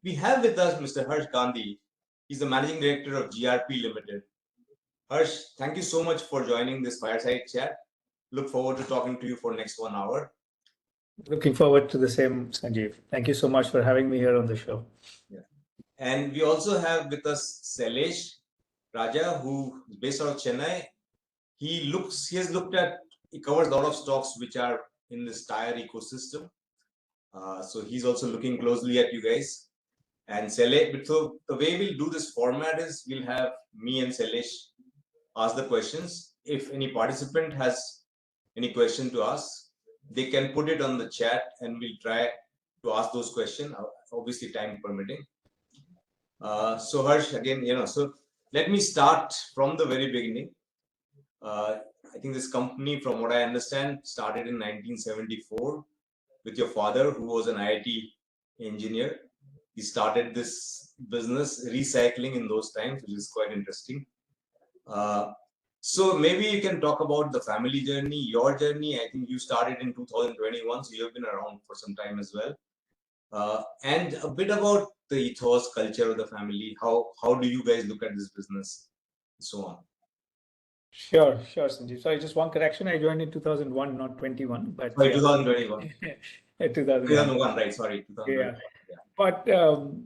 We have with us Mr. Harsh Gandhi. He's the managing director of GRP Limited. Harsh, thank you so much for joining this fireside chat. Look forward to talking to you for next 1 hour. Looking forward to the same, Sanjeev. Thank you so much for having me here on the show. Yeah. And we also have with us Sailesh Raja, who is based out of Chennai. He covers a lot of stocks which are in this tire ecosystem. So he's also looking closely at you guys. And Sailesh, so the way we'll do this format is we'll have me and Sailesh ask the questions. If any participant has any question to ask, they can put it on the chat and we'll try to ask those questions, obviously time permitting. So Harsh, again, so let me start from the very beginning. I think this company, from what I understand, started in 1974 with your father, who was an IIT engineer. He started this business recycling in those times, which is quite interesting. So maybe you can talk about the family journey, your journey. I think you started in 2021, so you've been around for some time as well. And a bit about the ethos, culture of the family. How do you guys look at this business, and so on. Sure, Sanjeev. Sorry, just one correction. I joined in 2001, not 21, but Sorry, yeah. 2021. 2001. 2001, right? Sorry, 2021. Yeah. But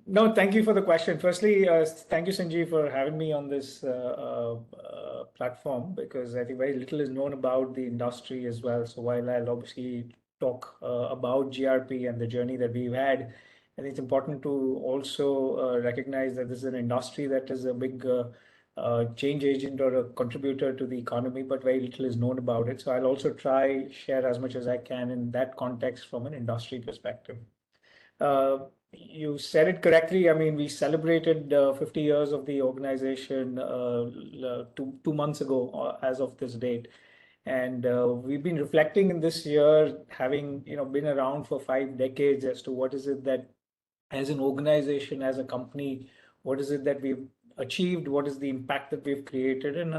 no, thank you for the question. Firstly, thank you, Sanjeev, for having me on this platform, because I think very little is known about the industry as well. So while I'll obviously talk about GRP and the journey that we've had, I think it's important to also recognize that this is an industry that is a big change agent or a contributor to the economy, but very little is known about it. So I'll also try share as much as I can in that context from an industry perspective. You said it correctly. I mean, we celebrated 50 years of the organization 2 months ago, as of this date, and we've been reflecting in this year, having been around for 5 decades, as to what is it that, as an organization, as a company, what is it that we've achieved, what is the impact that we've created, and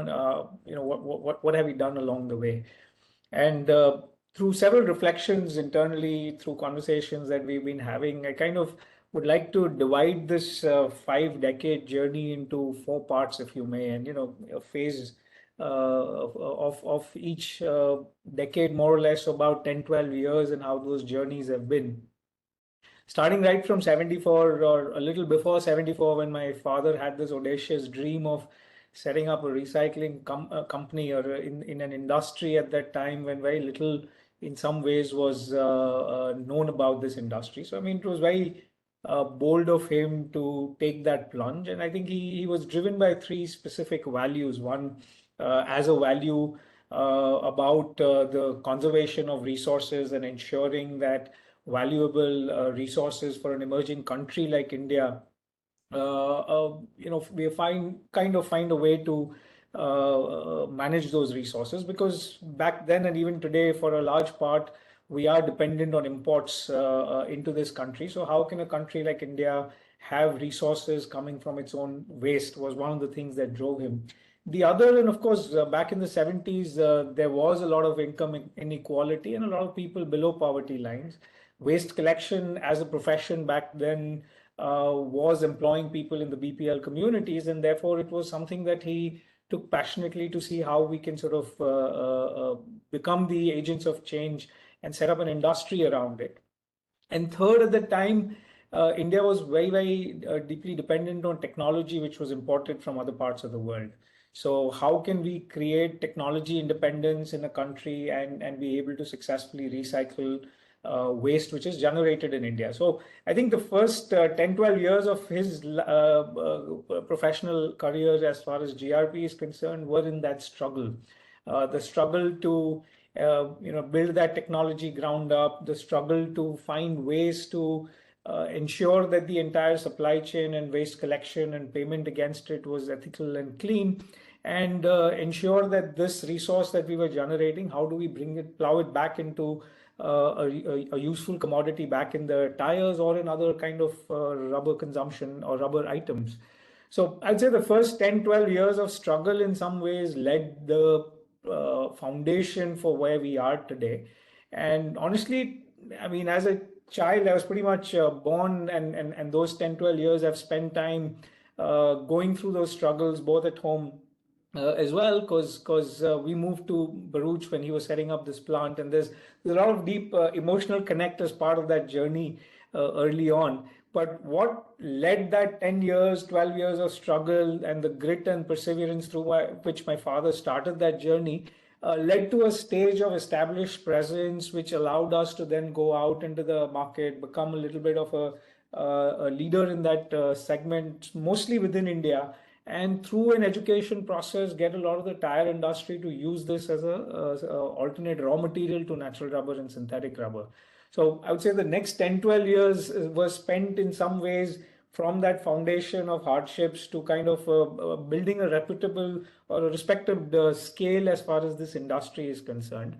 what have we done along the way. And through several reflections internally, through conversations that we've been having, I kind of would like to divide this 5 decade journey into four parts, if you may, and a phase of each decade, more or less about 10, 12 years, and how those journeys have been. Starting right from 74, or a little before 74, when my father had this audacious dream of setting up a recycling company, or in an industry at that time when very little in some ways was known about this industry. So I mean, it was very bold of him to take that plunge, and I think he was driven by three specific values. One, as a value about the conservation of resources and ensuring that valuable resources for an emerging country like India, we kind of find a way to manage those resources, because back then and even today, for a large part, we are dependent on imports into this country. So how can a country like India have resources coming from its own waste, was one of the things that drove him. The other, and of course, back in the 70s, there was a lot of income inequality and a lot of people below poverty lines. Waste collection as a profession back then was employing people in the BPL communities, and therefore it was something that he took passionately to see how we can sort of become the agents of change and set up an industry around it. And third, at the time, India was very, very deeply dependent on technology, which was imported from other parts of the world. So how can we create technology independence in a country and be able to successfully recycle waste which is generated in India? So I think the first 10, 12 years of his professional career as far as GRP is concerned were in that struggle. The struggle to build that technology ground up, the struggle to find ways to ensure that the entire supply chain and waste collection and payment against it was ethical and clean, and ensure that this resource that we were generating, how do we plow it back into a useful commodity back in the tires or in other kind of rubber consumption or rubber items. So I'd say the first 10, 12 years of struggle in some ways led the foundation for where we are today. And honestly, I mean, as I child, I was pretty much born, and those 10, 12 years I've spent time going through those struggles both at home as well, because we moved to Baruch when he was setting up this plant, and there's a lot of deep emotional connect as part of that journey early on. But what led that 10 years, 12 years of struggle and the grit and perseverance through which my father started that journey led to a stage of established presence, which allowed us to then go out into the market, become a little bit of a leader in that segment, mostly within India, and through an education process, get a lot of the tire industry to use this as a alternate raw material to natural rubber and synthetic rubber. So I would say the next 10, 12 years was spent in some ways from that foundation of hardships to kind of building a reputable or a respected scale as far as this industry is concerned.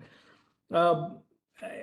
Um,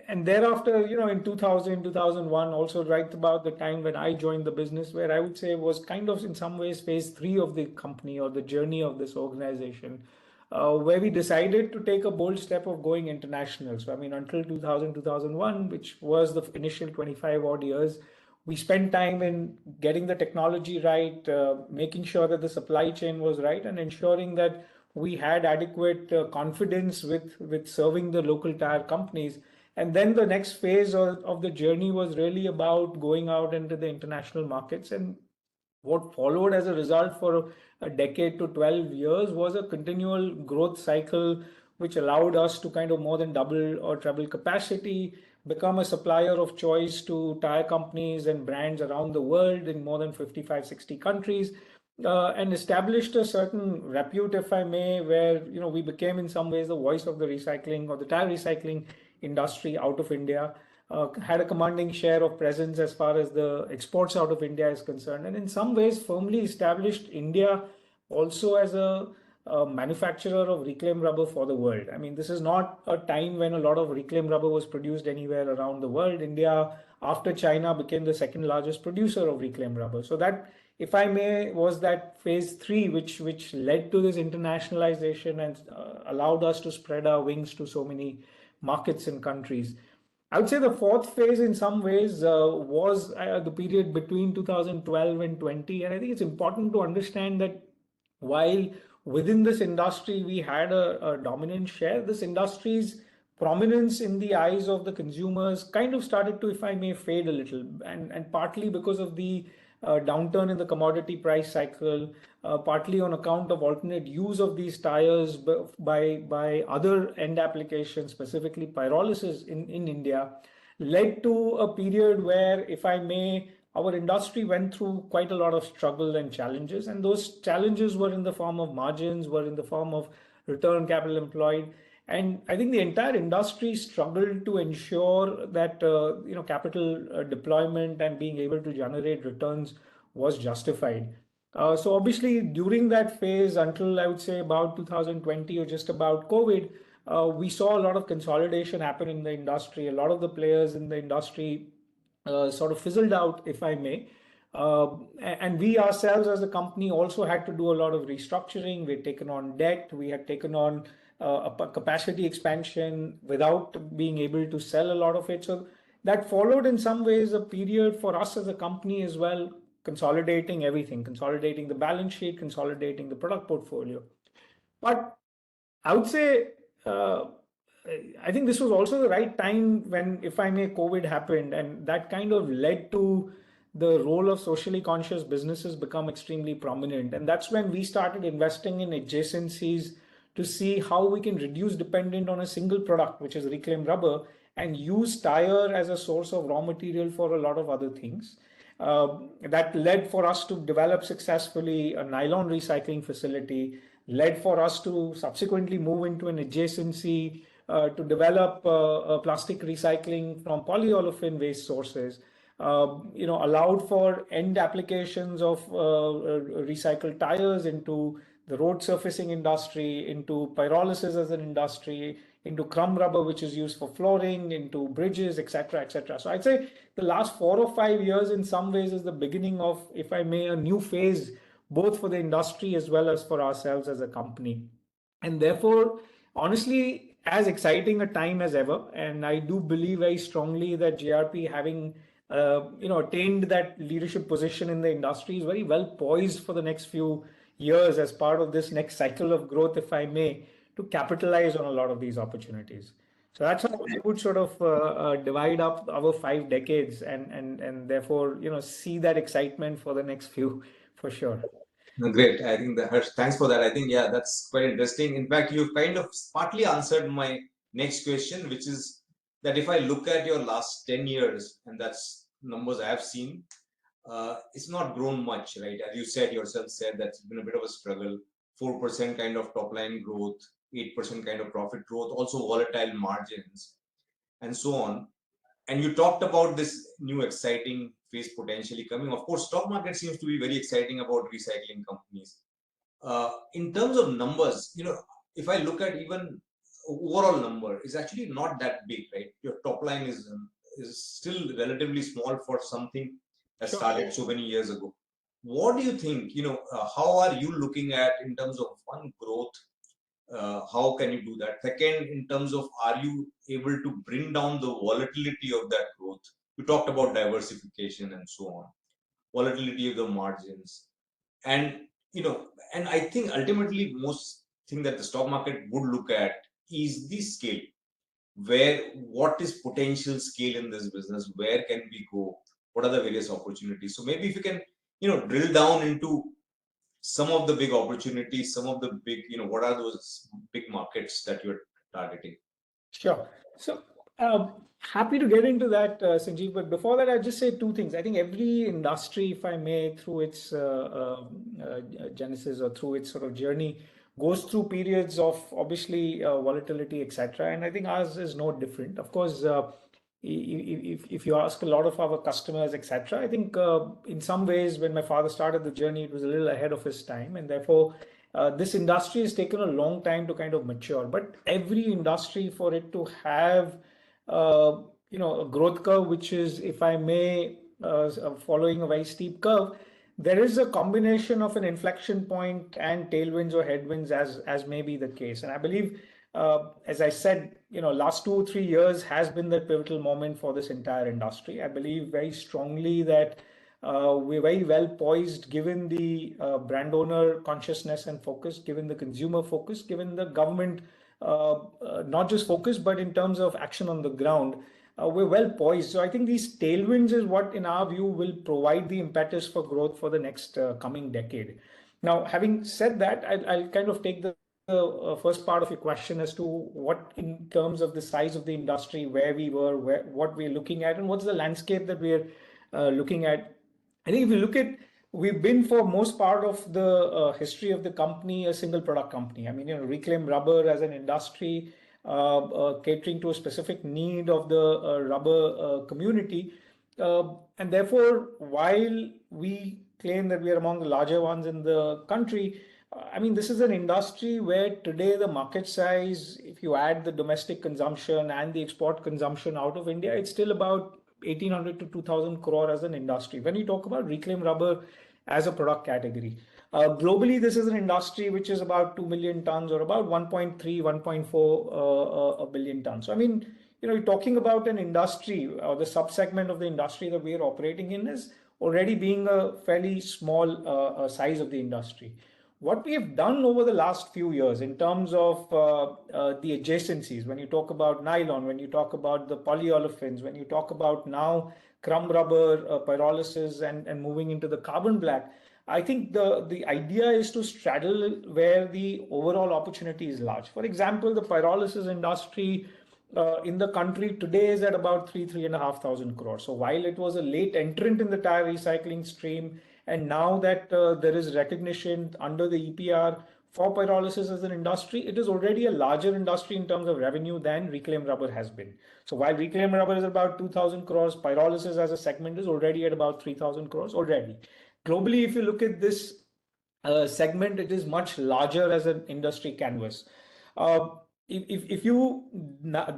and thereafter, in 2000, 2001, also right about the time when I joined the business, where I would say was kind of in some ways phase three of the company or the journey of this organization, where we decided to take a bold step of going international. So, I mean, until 2000, 2001, which was the initial 25 odd years, we spent time in getting the technology right, making sure that the supply chain was right, and ensuring that we had adequate confidence with serving the local tire companies. And then the next phase of the journey was really about going out into the international markets. And what followed as a result for a decade to 12 years was a continual growth cycle, which allowed us to kind of more than double or treble capacity, become a supplier of choice to tire companies and brands around the world in more than 55, 60 countries. And established a certain repute, if I may, where we became in some ways the voice of the recycling or the tire recycling industry out of India, had a commanding share of presence as far as the exports out of India is concerned, and in some ways firmly established India also as a manufacturer of reclaimed rubber for the world. I mean, this is not a time when a lot of reclaimed rubber was produced anywhere around the world. India, after China, became the second largest producer of reclaimed rubber. So that, if I may, was that phase three, which led to this internationalization and allowed us to spread our wings to so many markets and countries. I would say the fourth phase, in some ways, was the period between 2012 and 20. And I think it's important to understand that while within this industry we had a dominant share, this industry's prominence in the eyes of the consumers kind of started to, if I may, fade a little, and partly because of the downturn in the commodity price cycle, partly on account of alternate use of these tires by other end applications, specifically pyrolysis in India, led to a period where, if I may, our industry went through quite a lot of struggle and challenges. And those challenges were in the form of margins, were in the form of return capital employed. And I think the entire industry struggled to ensure that capital deployment and being able to generate returns was justified. So obviously during that phase, until I would say about 2020 or just about COVID, we saw a lot of consolidation happen in the industry. A lot of the players in the industry sort of fizzled out, if I may. And we ourselves as a company also had to do a lot of restructuring. We had taken on debt. We had taken on a capacity expansion without being able to sell a lot of it. So that followed in some ways a period for us as a company as well, consolidating everything, consolidating the balance sheet, consolidating the product portfolio. But I would say, I think this was also the right time when, if I may, COVID happened, and that kind of led to the role of socially conscious businesses become extremely prominent. And that's when we started investing in adjacencies to see how we can reduce dependent on a single product, which is reclaimed rubber, and use tire as a source of raw material for a lot of other things. That led for us to develop successfully a nylon recycling facility, led for us to subsequently move into an adjacency to develop plastic recycling from polyolefin waste sources. Allowed for end applications of recycled tires into the road surfacing industry, into pyrolysis as an industry, into crumb rubber, which is used for flooring, into bridges, etc., etc. So I'd say the last 4 or 5 years, in some ways, is the beginning of, if I may, a new phase, both for the industry as well as for ourselves as a company. And therefore, honestly, as exciting a time as ever, and I do believe very strongly that GRP, having attained that leadership position in the industry, is very well poised for the next few years as part of this next cycle of growth, if I may, to capitalize on a lot of these opportunities. So that's how I would sort of divide up our 5 decades, and therefore see that excitement for the next few, for sure. No, great. I think Harsh, thanks for that. I think, yeah, that's quite interesting. In fact, you've kind of partly answered my next question, which is that if I look at your last 10 years, and that's numbers I have seen, it's not grown much, right? As you said yourself, said that's been a bit of a struggle. 4% kind of top line growth, 8% kind of profit growth, also volatile margins, and so on. And you talked about this new exciting phase potentially coming. Of course, stock market seems to be very exciting about recycling companies. In terms of numbers, if I look at even overall number, is actually not that big, right? Your top line is still relatively small for something that Sure. started so many years ago. What do you think? How are you looking at in terms of one growth? How can you do that? Second, in terms of are you able to bring down the volatility of that growth? You talked about diversification and so on, volatility of the margins, and and I think ultimately most thing that the stock market would look at is the scale. What is potential scale in this business? Where can we go? What are the various opportunities? So maybe if you can drill down into some of the big opportunities, some of the big, what are those big markets that you're targeting? Sure. So, happy to get into that, Sanjeev. But before that, I'll just say two things. I think every industry, if I may, through its genesis or through its sort of journey, goes through periods of obviously volatility, etc. And I think ours is no different. Of course, if you ask a lot of our customers, etc., I think in some ways, when my father started the journey, it was a little ahead of his time, and therefore this industry has taken a long time to kind of mature. But every industry, for it to have a growth curve which is, if I may, following a very steep curve, there is a combination of an inflection point and tailwinds or headwinds, as may be the case. And I believe, as I said, last 2 or 3 years has been the pivotal moment for this entire industry. I believe very strongly that we're very well poised, given the brand owner consciousness and focus, given the consumer focus, given the government not just focus, but in terms of action on the ground. We're well poised. So I think these tailwinds is what, in our view, will provide the impetus for growth for the next coming decade. Now, having said that, I'll kind of take the first part of your question as to what, in terms of the size of the industry, where we were, what we're looking at, and what's the landscape that we're looking at. I think if you look at, we've been for most part of the history of the company a single product company. I mean, reclaimed rubber as an industry, catering to a specific need of the rubber community. And therefore, while we claim that we are among the larger ones in the country, I mean, this is an industry where today the market size, if you add the domestic consumption and the export consumption out of India, it's still about 1,800 to 2,000 crore as an industry. When you talk about reclaimed rubber as a product category, globally, this is an industry which is about 2 million tons, or about 1.3, 1.4 billion tons. So, I mean, you're talking about an industry, or the subsegment of the industry that we are operating in is already being a fairly small size of the industry. What we have done over the last few years in terms of the adjacencies, when you talk about nylon, when you talk about the polyolefins, when you talk about now crumb rubber, pyrolysis, and moving into the carbon black, I think the idea is to straddle where the overall opportunity is large. For example, the pyrolysis industry in the country today is at about 3,500 crores. So while it was a late entrant in the tire recycling stream, and now that there is recognition under the EPR for pyrolysis as an industry, it is already a larger industry in terms of revenue than reclaimed rubber has been. So while reclaimed rubber is about 2,000 crores, pyrolysis as a segment is already at about 3,000 crores already. Globally, if you look at this segment, it is much larger as an industry canvas. Uh, if you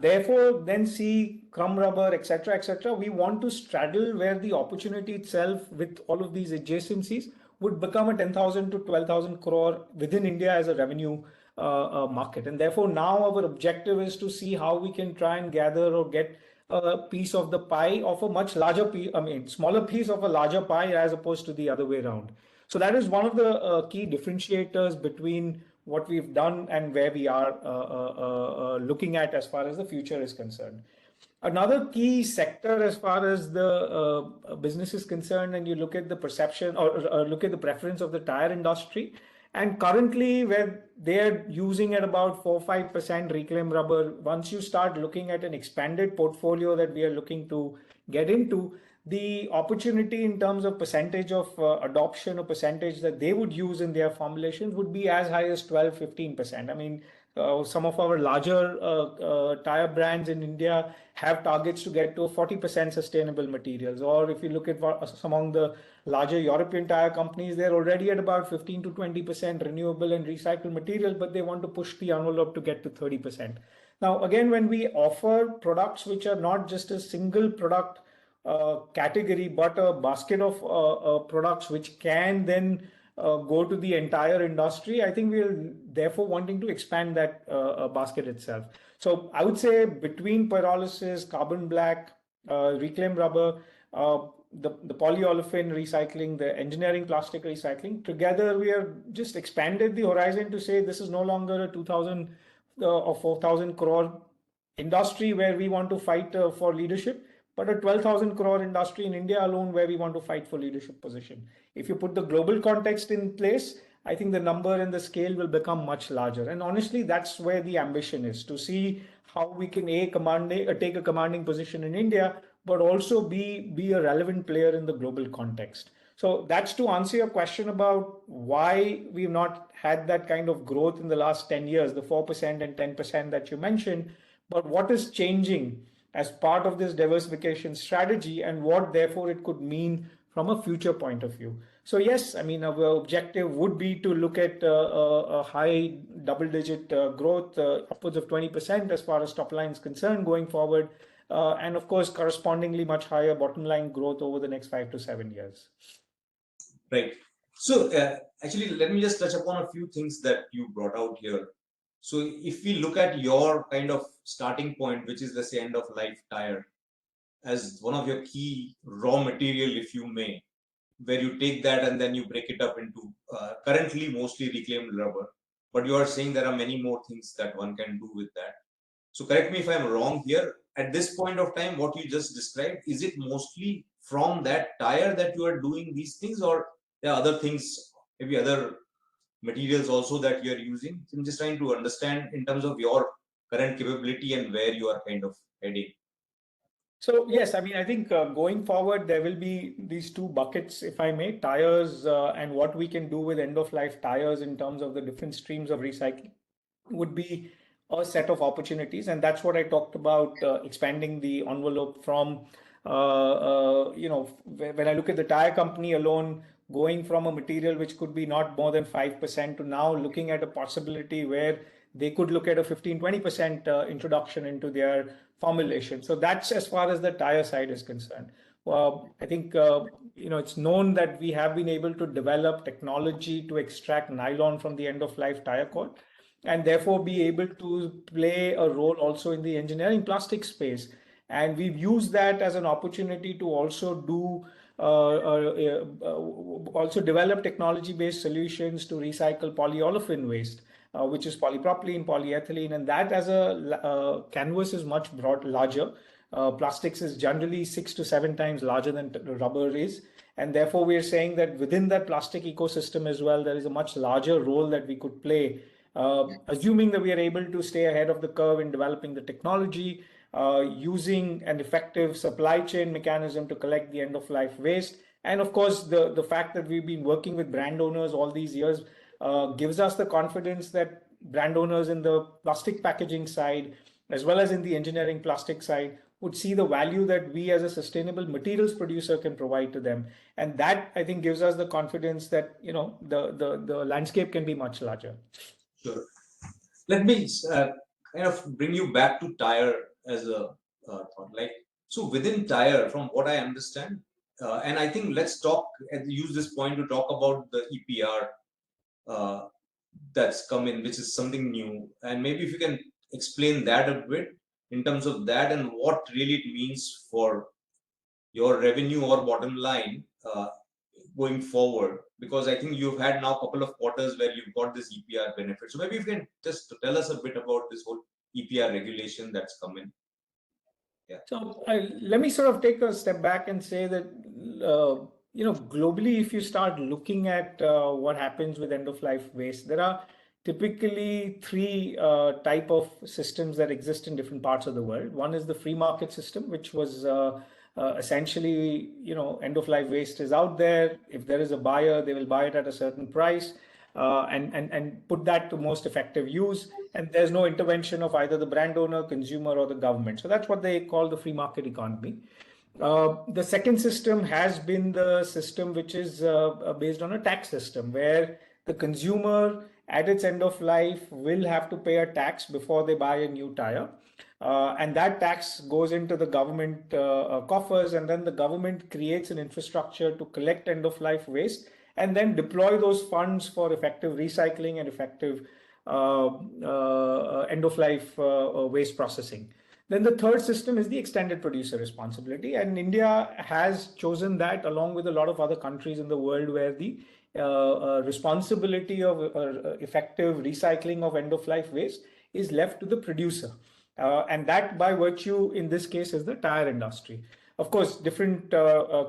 therefore then see crumb rubber, etc., we want to straddle where the opportunity itself with all of these adjacencies would become a 10,000 to 12,000 crore within India as a revenue market. And therefore, now our objective is to see how we can try and gather or get a piece of the pie of a much larger piece, I mean, smaller piece of a larger pie as opposed to the other way around. So that is one of the key differentiators between what we've done and where we are looking at as far as the future is concerned. Another key sector as far as the business is concerned, and you look at the perception or look at the preference of the tire industry, and currently where they're using at about 4-5% reclaimed rubber, once you start looking at an expanded portfolio that we are looking to get into, the opportunity in terms of percentage of adoption or percentage that they would use in their formulations would be as high as 12-15%. I mean, some of our larger tire brands in India have targets to get to a 40% sustainable materials. Or if you look at some among the larger European tire companies, they're already at about 15 to 20% renewable and recycled material, but they want to push the envelope to get to 30%. Now, again, when we offer products which are not just a single product category, but a basket of products which can then go to the entire industry, I think we're therefore wanting to expand that basket itself. So I would say between pyrolysis, carbon black, reclaimed rubber, the polyolefin recycling, the engineering plastic recycling, together we have just expanded the horizon to say this is no longer a 2,000 or 4,000 crore industry where we want to fight for leadership, but a 12,000 crore industry in India alone where we want to fight for leadership position. If you put the global context in place, I think the number and the scale will become much larger. And honestly, that's where the ambition is, to see how we can take a commanding position in India, but also be a relevant player in the global context. So that's to answer your question about why we've not had that kind of growth in the last 10 years, the 4% and 10% that you mentioned, but what is changing as part of this diversification strategy and what therefore it could mean from a future point of view. So yes, I mean, our objective would be to look at a high double-digit growth, upwards of 20% as far as top line is concerned going forward, and of course, correspondingly much higher bottom line growth over the next 5 to 7 years. Right. So actually, let me just touch upon a few things that you brought out here. So if we look at your kind of starting point, which is let's say end of life tire, as one of your key raw material, if you may, where you take that and then you break it up into currently mostly reclaimed rubber, but you are saying there are many more things that one can do with that. So correct me if I'm wrong here. At this point of time, what you just described, is it mostly from that tire that you are doing these things, or there are other things, maybe other materials also that you are using? I'm just trying to understand in terms of your current capability and where you are kind of heading. So yes, I mean, I think going forward, there will be these two buckets, if I may, tires and what we can do with end of life tires in terms of the different streams of recycling would be a set of opportunities. And that's what I talked about, expanding the envelope from, when I look at the tire company alone, going from a material which could be not more than 5% to now looking at a possibility where they could look at a 15-20% introduction into their formulation. So that's as far as the tire side is concerned. I think it's known that we have been able to develop technology to extract nylon from the end of life tire cord, and therefore be able to play a role also in the engineering plastic space. And we've used that as an opportunity to also do also develop technology-based solutions to recycle polyolefin waste, which is polypropylene, polyethylene, and that as a canvas is much larger. Plastics is generally 6 to 7 times larger than rubber is. And therefore, we are saying that within that plastic ecosystem as well, there is a much larger role that we could play, assuming that we are able to stay ahead of the curve in developing the technology, using an effective supply chain mechanism to collect the end of life waste. And of course, the fact that we've been working with brand owners all these years gives us the confidence that brand owners in the plastic packaging side, as well as in the engineering plastic side, would see the value that we as a sustainable materials producer can provide to them. And that, I think, gives us the confidence that, the landscape can be much larger. Sure. Let me kind of bring you back to tire as a thought. So within tire, from what I understand, and I think let's use this point to talk about the EPR. that's come in, which is something new. And maybe if you can explain that a bit in terms of that and what really it means for your revenue or bottom line going forward, because I think you've had now a couple of quarters where you've got this EPR benefit. So maybe you can just tell us a bit about this whole EPR regulation that's come in. Yeah. So let me sort of take a step back and say that globally, if you start looking at what happens with end of life waste, there are typically three type of systems that exist in different parts of the world. One is the free market system, which was essentially, end of life waste is out there. If there is a buyer, they will buy it at a certain price and put that to most effective use. And there's no intervention of either the brand owner, consumer, or the government. So that's what they call the free market economy. The second system has been the system which is based on a tax system where the consumer at its end of life will have to pay a tax before they buy a new tire. And that tax goes into the government coffers, and then the government creates an infrastructure to collect end of life waste and then deploy those funds for effective recycling and effective end of life waste processing. Then the third system is the extended producer responsibility, and India has chosen that along with a lot of other countries in the world where the responsibility of effective recycling of end of life waste is left to the producer. And that, by virtue, in this case, is the tire industry. Of course, different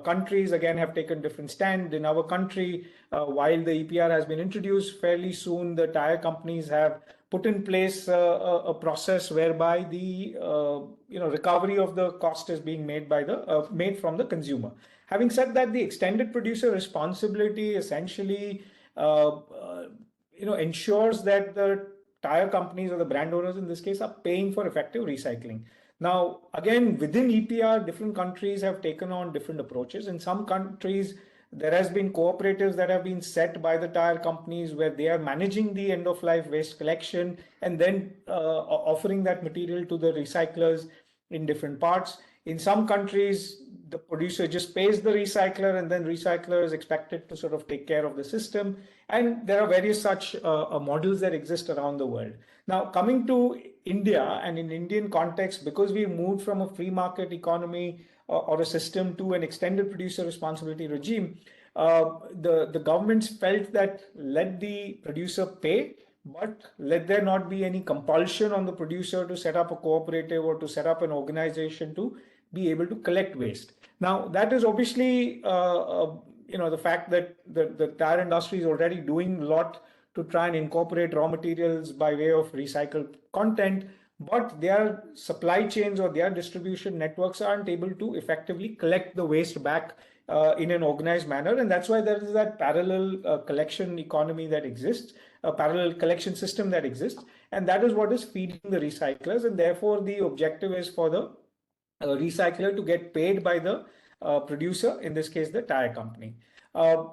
countries again have taken different stand. In our country, while the EPR has been introduced fairly soon, the tire companies have put in place a process whereby the recovery of the cost is being made by the made from the consumer. Having said that, the extended producer responsibility essentially ensures that the tire companies or the brand owners in this case are paying for effective recycling. Now, again, within EPR, different countries have taken on different approaches. In some countries, there has been cooperatives that have been set by the tire companies where they are managing the end of life waste collection and then offering that material to the recyclers in different parts. In some countries, the producer just pays the recycler and then recycler is expected to sort of take care of the system. And there are various such models that exist around the world. Now, coming to India and in Indian context, because we moved from a free market economy or a system to an extended producer responsibility regime, the governments felt that let the producer pay, but let there not be any compulsion on the producer to set up a cooperative or to set up an organization to be able to collect waste. Now, that is obviously the fact that the tire industry is already doing a lot to try and incorporate raw materials by way of recycled content, but their supply chains or their distribution networks aren't able to effectively collect the waste back in an organized manner. And that's why there is that parallel collection economy that exists, a parallel collection system that exists. And that is what is feeding the recyclers. And therefore, the objective is for the recycler to get paid by the producer, in this case, the tire company.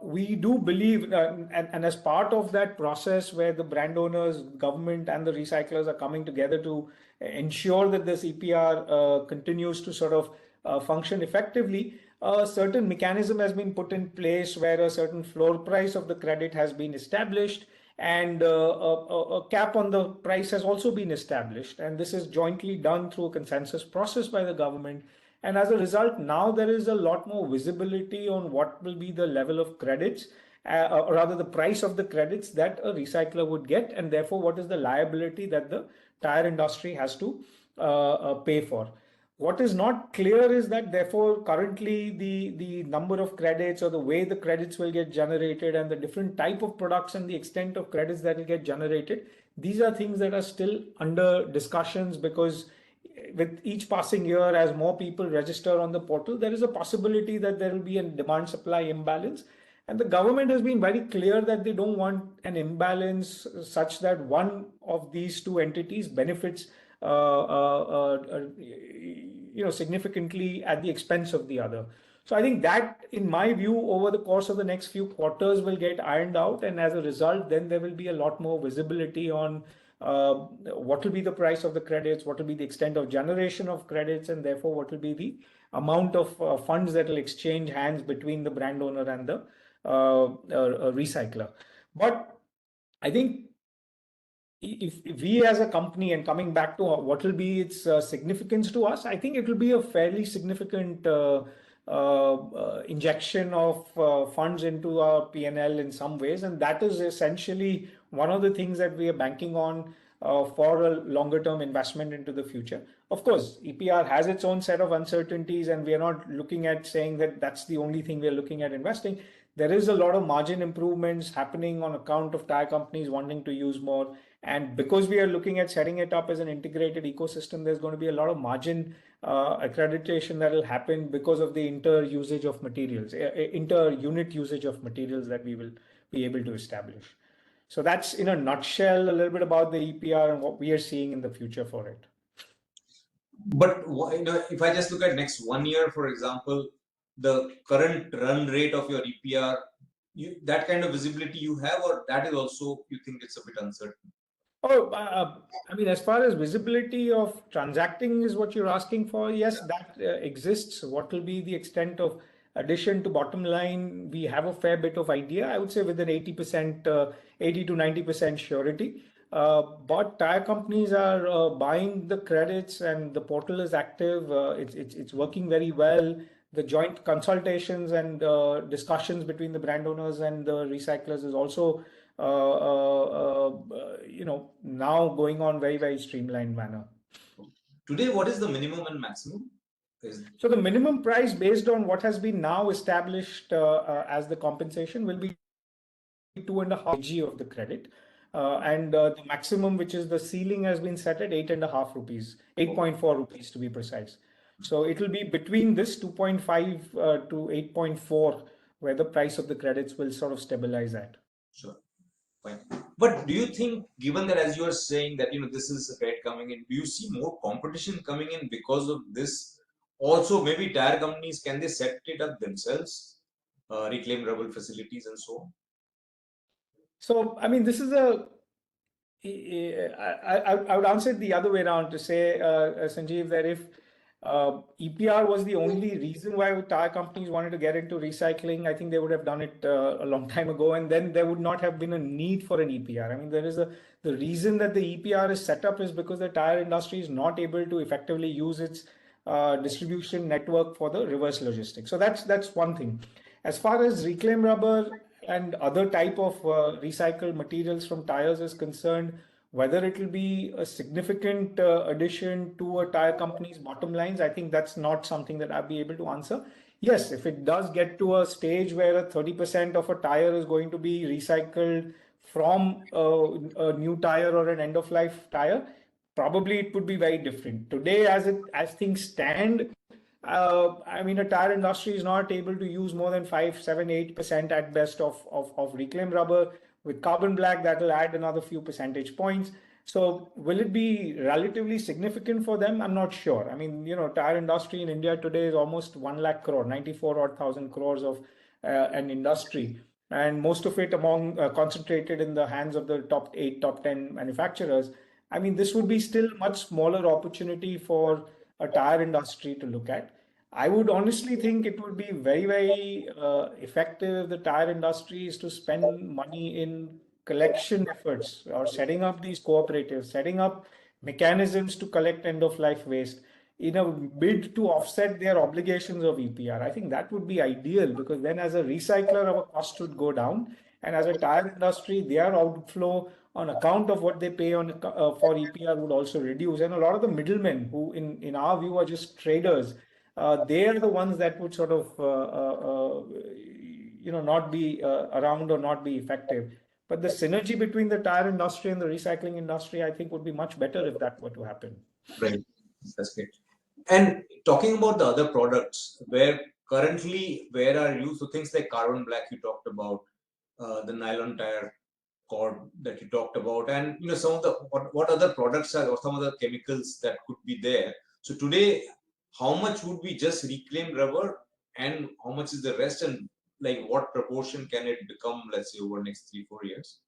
We do believe, and as part of that process where the brand owners, government, and the recyclers are coming together to ensure that this EPR continues to sort of function effectively, a certain mechanism has been put in place where a certain floor price of the credit has been established and a cap on the price has also been established. And this is jointly done through a consensus process by the government. And as a result, now there is a lot more visibility on what will be the level of credits, or rather the price of the credits that a recycler would get, and therefore what is the liability that the tire industry has to pay for. What is not clear is that therefore currently the number of credits or the way the credits will get generated and the different type of products and the extent of credits that will get generated, these are things that are still under discussions because with each passing year, as more people register on the portal, there is a possibility that there will be a demand supply imbalance. And the government has been very clear that they don't want an imbalance such that one of these two entities benefits significantly at the expense of the other. So I think that, in my view, over the course of the next few quarters will get ironed out, and as a result, then there will be a lot more visibility on what will be the price of the credits, what will be the extent of generation of credits, and therefore what will be the amount of funds that will exchange hands between the brand owner and the recycler. But I think if we as a company, and coming back to what will be its significance to us, I think it will be a fairly significant injection of funds into our P&L in some ways, and that is essentially one of the things that we are banking on for a longer term investment into the future. Of course, EPR has its own set of uncertainties, and we are not looking at saying that that's the only thing we are looking at investing. There is a lot of margin improvements happening on account of tire companies wanting to use more. And because we are looking at setting it up as an integrated ecosystem, there's going to be a lot of margin accreditation that will happen because of the inter usage of materials, inter unit usage of materials that we will be able to establish. So that's in a nutshell a little bit about the EPR and what we are seeing in the future for it. But if I just look at next 1 year, for example, the current run rate of your EPR, that kind of visibility you have, or that is also you think it's a bit uncertain? Oh, I mean, as far as visibility of transacting is what you're asking for, yes, that exists. What will be the extent of addition to bottom line? We have a fair bit of idea. I would say within 80%, 80 to 90% surety. But tire companies are buying the credits, and the portal is active. It's working very well. The joint consultations and discussions between the brand owners and the recyclers is also now going on very streamlined manner. Today, what is the minimum and maximum? So the minimum price based on what has been now established as the compensation will be 2.5 kg of the credit. And the maximum, which is the ceiling, has been set at 8.5 rupees, 8.4 rupees to be precise. So it will be between this 2.5 to 8.4, where the price of the credits will sort of stabilize at. Sure. Fine. But do you think, given that, as you are saying that this is a credit coming in, do you see more competition coming in because of this? Also, maybe tire companies, can they set it up themselves, reclaim rubber facilities and so on? So, I mean, this is I would answer it the other way around to say, Sanjeev, that if EPR was the only reason why tire companies wanted to get into recycling, I think they would have done it a long time ago, and then there would not have been a need for an EPR. I mean, the reason that the EPR is set up is because the tire industry is not able to effectively use its distribution network for the reverse logistics. So that's one thing. As far as reclaim rubber and other type of recycled materials from tires is concerned, whether it will be a significant addition to a tire company's bottom lines, I think that's not something that I'll be able to answer. Yes, if it does get to a stage where a 30% of a tire is going to be recycled from a new tire or an end of life tire, probably it would be very different. Today, as things stand, I mean, a tire industry is not able to use more than 5, 7, 8% at best of reclaimed rubber. With carbon black, that will add another few percentage points. So will it be relatively significant for them? I'm not sure. I mean, tire industry in India today is almost 1 lakh crore, 94 odd thousand crores of an industry. And most of it among concentrated in the hands of the top 8, top 10 manufacturers. I mean, this would be still much smaller opportunity for a tire industry to look at. I would honestly think it would be very effective if the tire industry is to spend money in collection efforts or setting up these cooperatives, setting up mechanisms to collect end of life waste in a bid to offset their obligations of EPR. I think that would be ideal, because then as a recycler, our cost would go down, and as a tire industry, their outflow on account of what they pay on for EPR would also reduce. And a lot of the middlemen, who in our view are just traders, they are the ones that would sort of not be around or not be effective. But the synergy between the tire industry and the recycling industry, I think, would be much better if that were to happen. Right. That's great. And talking about the other products, where are you? So things like carbon black you talked about, the nylon tire cord that you talked about, and some of the what other products are, or some of the chemicals that could be there. So today, how much would be just reclaimed rubber, and how much is the rest, and like what proportion can it become, let's say, over the next 3-4 years?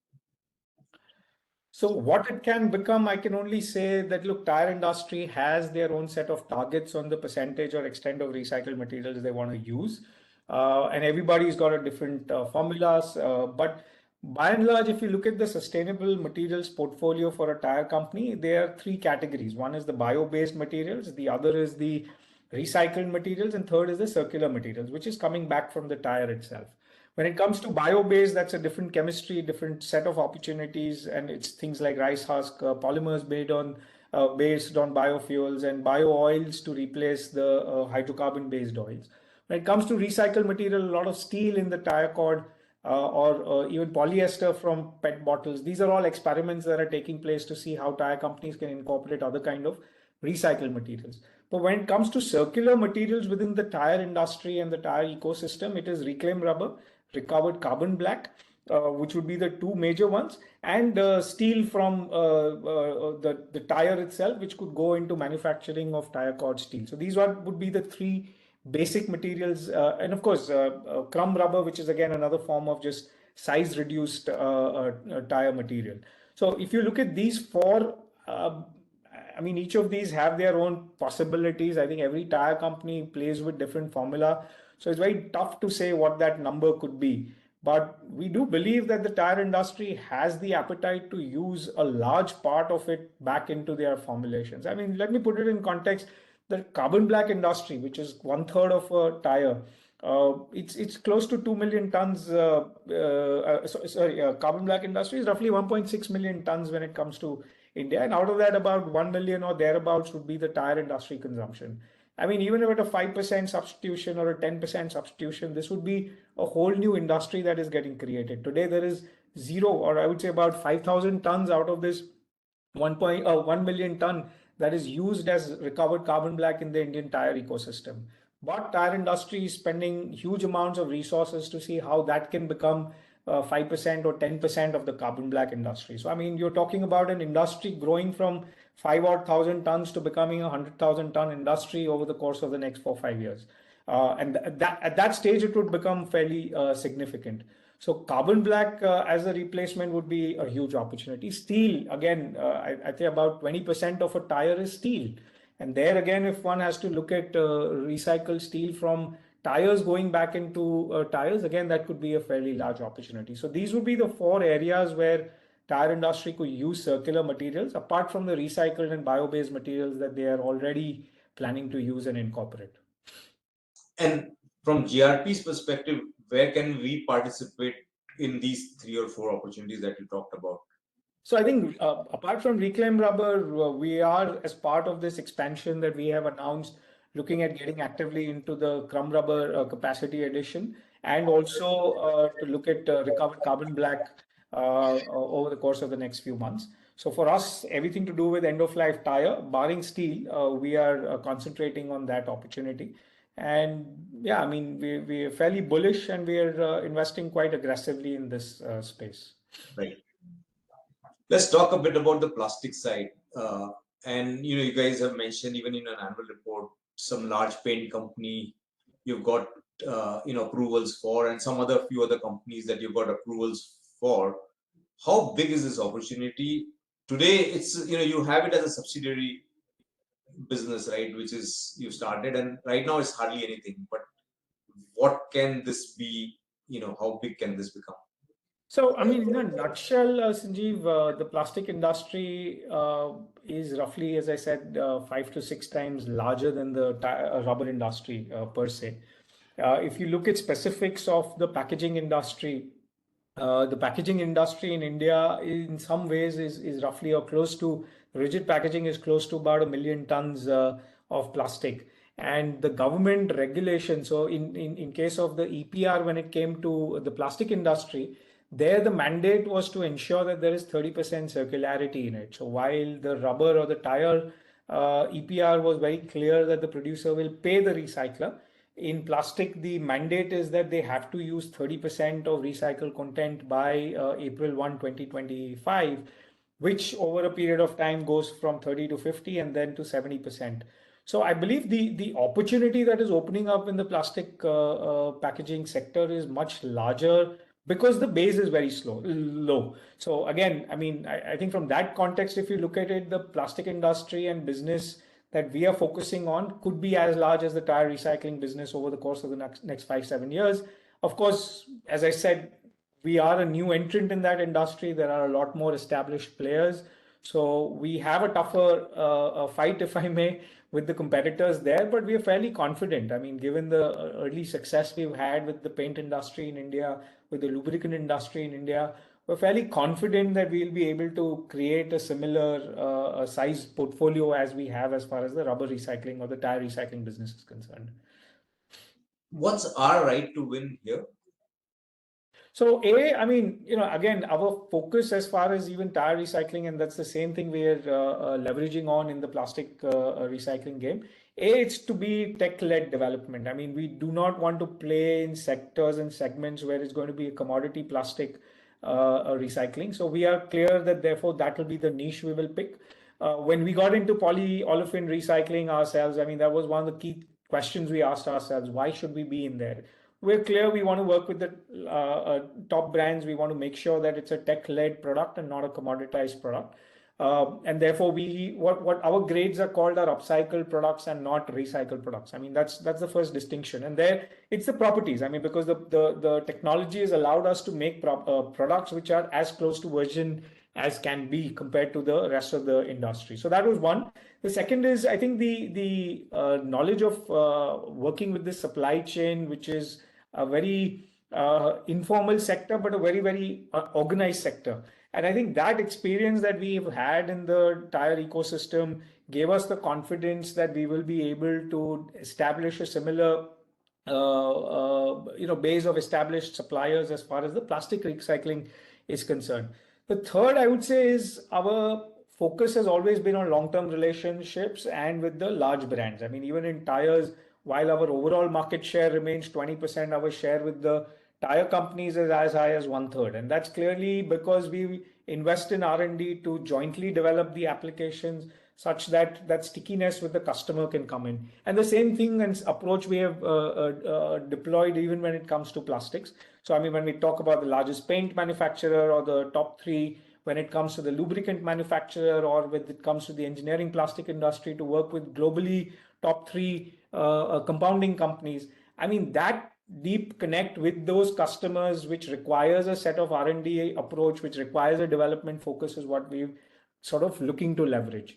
So what it can become, I can only say that, look, tire industry has their own set of targets on the percentage or extent of recycled materials they want to use. And everybody's got a different formulas. But By and large, if you look at the sustainable materials portfolio for a tire company, there are three categories. One is the bio-based materials, the other is the recycled materials, and third is the circular materials, which is coming back from the tire itself. When it comes to bio-based, that's a different chemistry, different set of opportunities, and it's things like rice husk, polymers based on biofuels and bio oils to replace the hydrocarbon-based oils. When it comes to recycled material, a lot of steel in the tire cord or even polyester from PET bottles. These are all experiments that are taking place to see how tire companies can incorporate other kind of recycled materials. But when it comes to circular materials within the tire industry and the tire ecosystem, it is reclaimed rubber, recovered carbon black, which would be the two major ones, and steel from the tire itself, which could go into manufacturing of tire cord steel. So these would be the three basic materials, and of course, crumb rubber, which is again another form of just size reduced tire material. So if you look at these four, I mean, each of these have their own possibilities. I think every tire company plays with different formula. So it's very tough to say what that number could be. But we do believe that the tire industry has the appetite to use a large part of it back into their formulations. I mean, let me put it in context. The carbon black industry, which is one third of a tire, it's close to 2 million tons. Carbon black industry is roughly 1.6 million tons when it comes to India, and out of that, about 1 million or thereabouts would be the tire industry consumption. I mean, even if at a 5% substitution or a 10% substitution, this would be a whole new industry that is getting created. Today, there is zero, or I would say about 5,000 tons out of this 1 million ton that is used as recovered carbon black in the Indian tire ecosystem. But tire industry is spending huge amounts of resources to see how that can become 5% or 10% of the carbon black industry. So, I mean, you're talking about an industry growing from 5 odd thousand tons to becoming a 100,000 ton industry over the course of the next 4 or 5 years. At that stage, it would become fairly significant. So carbon black as a replacement would be a huge opportunity. Steel, again, I think about 20% of a tire is steel. And there again, if one has to look at recycled steel from tires going back into tires, again, that could be a fairly large opportunity. So these would be the four areas where tire industry could use circular materials, apart from the recycled and bio-based materials that they are already planning to use and incorporate. And from GRP's perspective, where can we participate in these 3 or 4 opportunities that you talked about? So I think apart from reclaimed rubber, we are, as part of this expansion that we have announced, looking at getting actively into the crumb rubber capacity addition, and also to look at recovered carbon black over the course of the next few months. So for us, everything to do with end of life tire, barring steel, we are concentrating on that opportunity. And yeah, I mean, we're fairly bullish, and we are investing quite aggressively in this space. Right. Let's talk a bit about the plastic side. And you guys have mentioned even in an annual report some large paint company you've got approvals for, and some other few other companies that you've got approvals for. How big is this opportunity today? It's you have it as a subsidiary business, right? Which is you started, and right now it's hardly anything. But what can this be? How big can this become? So, I mean, in a nutshell, Sanjeev, the plastic industry is roughly, as I said, 5 to 6 times larger than the rubber industry per se. If you look at specifics of the packaging industry in India, in some ways, is roughly or close to rigid packaging is close to about 1 million tons of plastic. And the government regulation, so in case of the EPR, when it came to the plastic industry, there the mandate was to ensure that there is 30% circularity in it. So while the rubber or the tire EPR was very clear that the producer will pay the recycler, in plastic, the mandate is that they have to use 30% of recycled content by April 1, 2025, which over a period of time goes from 30 to 50 and then to 70%. So I believe the opportunity that is opening up in the plastic packaging sector is much larger because the base is very low. So again, I mean, I think from that context, if you look at it, the plastic industry and business that we are focusing on could be as large as the tire recycling business over the course of the next 5, 7 years. Of course, as I said, we are a new entrant in that industry. There are a lot more established players. So we have a tougher fight, if I may, with the competitors there, but we are fairly confident. I mean, given the early success we've had with the paint industry in India, with the lubricant industry in India, we're fairly confident that we'll be able to create a similar size portfolio as we have as far as the rubber recycling or the tire recycling business is concerned. What's our right to win here? So I mean, again, our focus as far as even tire recycling, and that's the same thing we are leveraging on in the plastic recycling game. It's to be tech-led development. I mean, we do not want to play in sectors and segments where it's going to be a commodity plastic recycling. So we are clear that therefore that will be the niche we will pick. When we got into polyolefin recycling ourselves, I mean, that was one of the key questions we asked ourselves: why should we be in there? We're clear we want to work with the top brands. We want to make sure that it's a tech-led product and not a commoditized product. And therefore, what our grades are called are upcycled products and not recycled products. I mean, that's the first distinction. And there, it's the properties. I mean, because the technology has allowed us to make products which are as close to virgin as can be compared to the rest of the industry. So that was one. The second is, I think the knowledge of working with the supply chain, which is a very informal sector, but a very, very organized sector. And I think that experience that we've had in the tire ecosystem gave us the confidence that we will be able to establish a similar base of established suppliers as far as the plastic recycling is concerned. The third, I would say, is our focus has always been on long-term relationships and with the large brands. I mean, even in tires, while our overall market share remains 20%, our share with the tire companies is as high as one third. And that's clearly because we invest in R&D to jointly develop the applications such that that stickiness with the customer can come in. And the same thing and approach we have deployed even when it comes to plastics. So, I mean, when we talk about the largest paint manufacturer or the top three, when it comes to the lubricant manufacturer or when it comes to the engineering plastic industry, to work with globally top three compounding companies. I mean, that deep connect with those customers, which requires a set of R&D approach, which requires a development focus, is what we're sort of looking to leverage.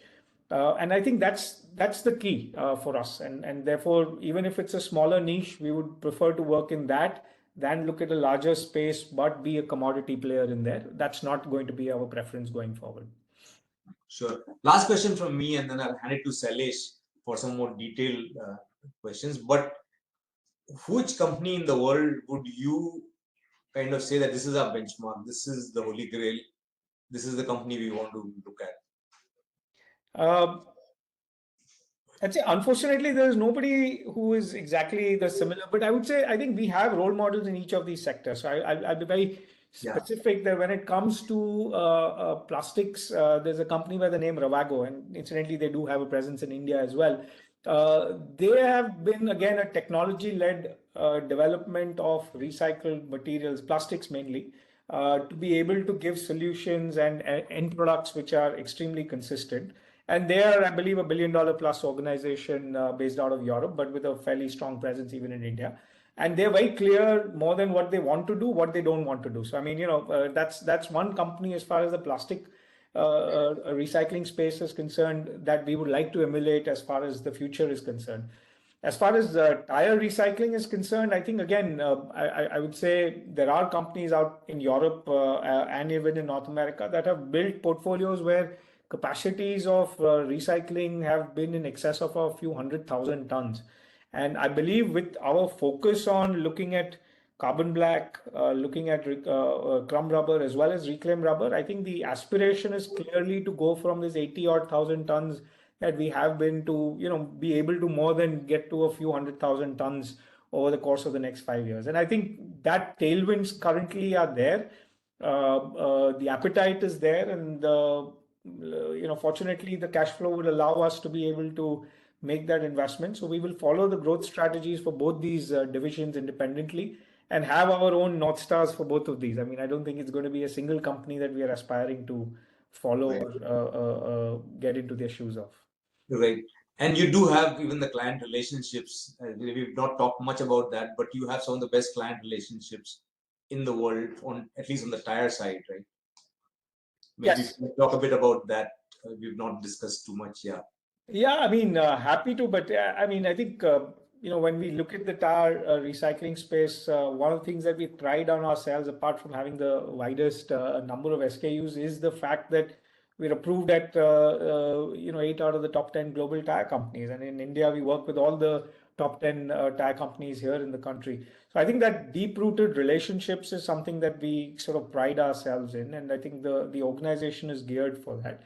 And I think that's the key for us. And therefore, even if it's a smaller niche, we would prefer to work in that than look at a larger space, but be a commodity player in there. That's not going to be our preference going forward. Sure. Last question from me, and then I'll hand it to Sailesh for some more detailed questions. But which company in the world would you kind of say that this is our benchmark, this is the holy grail, this is the company we want to look at? I'd say, unfortunately, there is nobody who is exactly the similar, but I would say I think we have role models in each of these sectors. So I'll be very specific that when it comes to plastics, there's a company by the name Ravago, and incidentally, they do have a presence in India as well. They have been, again, a technology-led development of recycled materials, plastics mainly, to be able to give solutions and end products which are extremely consistent. And they are, I believe, a $1 billion plus organization based out of Europe, but with a fairly strong presence even in India. And they're very clear more than what they want to do, what they don't want to do. So, I mean, that's one company as far as the plastic recycling space is concerned that we would like to emulate as far as the future is concerned. As far as tire recycling is concerned, I think again, I would say there are companies out in Europe and even in North America that have built portfolios where capacities of recycling have been in excess of a few 100,000 tons. And I believe with our focus on looking at carbon black, looking at crumb rubber as well as reclaimed rubber, I think the aspiration is clearly to go from this 80 odd thousand tons that we have been to, be able to more than get to a few 100,000 tons over the course of the next 5 years. And I think that tailwinds currently are there. The appetite is there, and fortunately, the cash flow will allow us to be able to make that investment. So we will follow the growth strategies for both these divisions independently and have our own North Stars for both of these. I mean, I don't think it's going to be a single company that we are aspiring to follow or get into their shoes of. Right. And you do have even the client relationships. We've not talked much about that, but you have some of the best client relationships in the world, on at least on the tire side, right? Maybe Yes. talk a bit about that. We've not discussed too much. Yeah. Yeah, I mean, happy to, but I mean, I think, when we look at the tire recycling space, one of the things that we pride on ourselves, apart from having the widest number of SKUs, is the fact that we're approved at, 8 out of the top 10 global tire companies. And in India, we work with all the top 10 tire companies here in the country. So I think that deep-rooted relationships is something that we sort of pride ourselves in. And I think the organization is geared for that.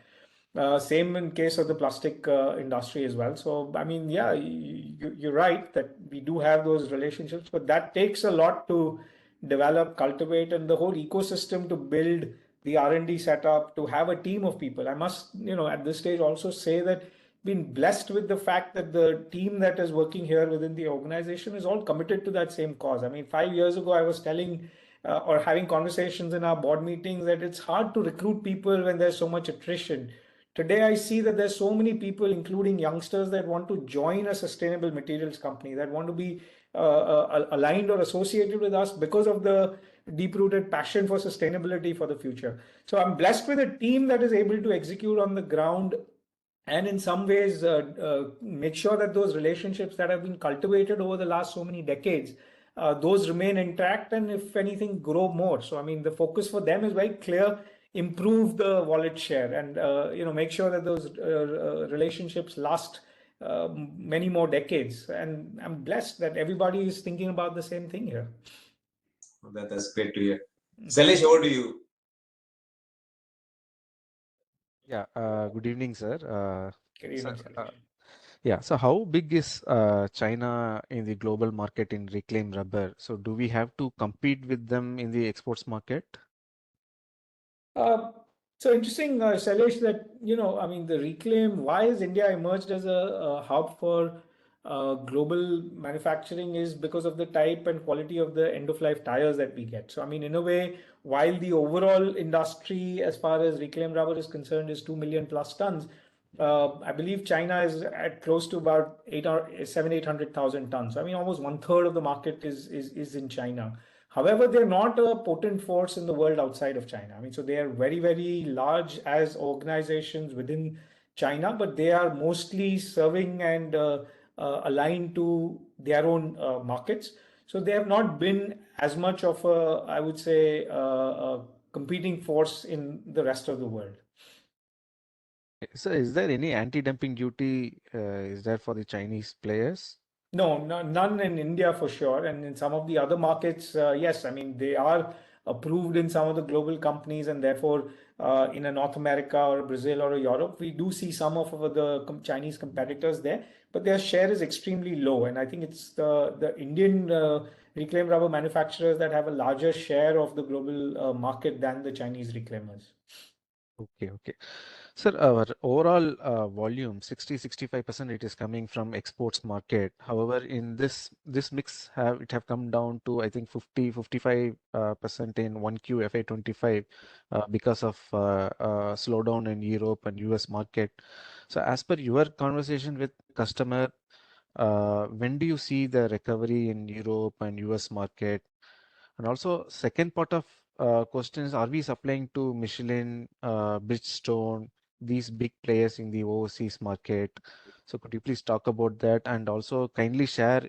Same in case of the plastic industry as well. So, I mean, yeah, you're right that we do have those relationships, but that takes a lot to develop, cultivate, and the whole ecosystem to build the R&D setup, to have a team of people. I must, at this stage also say that been blessed with the fact that the team that is working here within the organization is all committed to that same cause. I mean, 5 years ago, I was telling or having conversations in our board meetings that it's hard to recruit people when there's so much attrition. Today, I see that there's so many people, including youngsters, that want to join a sustainable materials company, that want to be aligned or associated with us because of the deep-rooted passion for sustainability for the future. So I'm blessed with a team that is able to execute on the ground and in some ways make sure that those relationships that have been cultivated over the last so many decades, those remain intact and if anything grow more. So I mean the focus for them is very clear: improve the wallet share and make sure that those relationships last many more decades. And I'm blessed that everybody is thinking about the same thing here. That's great to hear. Salesh, over to you. Yeah, good evening, sir. Good So, evening, Salesh. yeah, so how big is China in the global market in reclaimed rubber? So, do we have to compete with them in the exports market? Uh, so interesting, Shailesh, that, I mean, the reclaim, why has India emerged as a hub for global manufacturing is because of the type and quality of the end of life tires that we get. So, I mean, in a way, while the overall industry, as far as reclaimed rubber is concerned, is 2 million plus tons, I believe China is at close to about 800,000 tons. So, I mean, almost one third of the market is in China. However, they're not a potent force in the world outside of China. I mean, so they are very, very large as organizations within China, but they are mostly serving and aligned to their own markets. So they have not been as much of a, I would say, competing force in the rest of the world. So, is there any anti-dumping duty is there for the Chinese players? No, no, none in India for sure. And in some of the other markets, yes, I mean, they are approved in some of the global companies, and therefore, in a North America or Brazil or a Europe, we do see some of the Chinese competitors there, but their share is extremely low. And I think it's the Indian reclaimed rubber manufacturers that have a larger share of the global market than the Chinese reclaimers. Okay, okay. Sir, our overall volume, 65% it is coming from exports market. However, in this mix have come down to I think 55% in 1Q FY25 because of slowdown in Europe and US market. So as per your conversation with customer, when do you see the recovery in Europe and US market? And also, second part of question is, are we supplying to Michelin, Bridgestone, these big players in the overseas market? So could you please talk about that and also kindly share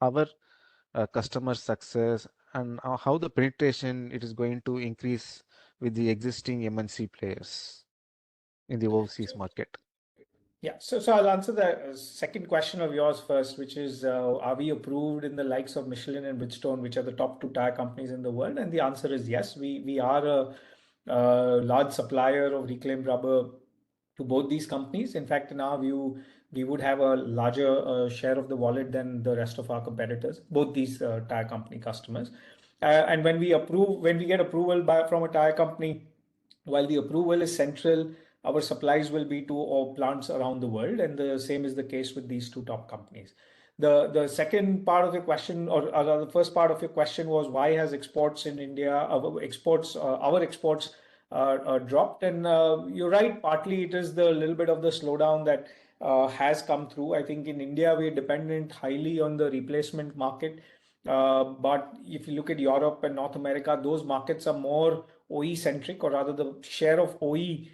our customer success and how the penetration it is going to increase with the existing MNC players in the overseas market? Yeah, so I'll answer the second question of yours first, which is are we approved in the likes of Michelin and Bridgestone, which are the top two tire companies in the world? And the answer is yes. We are a large supplier of reclaimed rubber to both these companies. In fact, in our view, we would have a larger share of the wallet than the rest of our competitors, both these tire company customers. And when we get approval from a tire company, while the approval is central, our supplies will be to all plants around the world, and the same is the case with these two top companies. The second part of your question, or the first part of your question, was why has exports in India, our exports dropped? And you're right, partly it is the little bit of the slowdown that has come through. I think in India we're dependent highly on the replacement market. But if you look at Europe and North America, those markets are more OE centric, or rather, the share of OE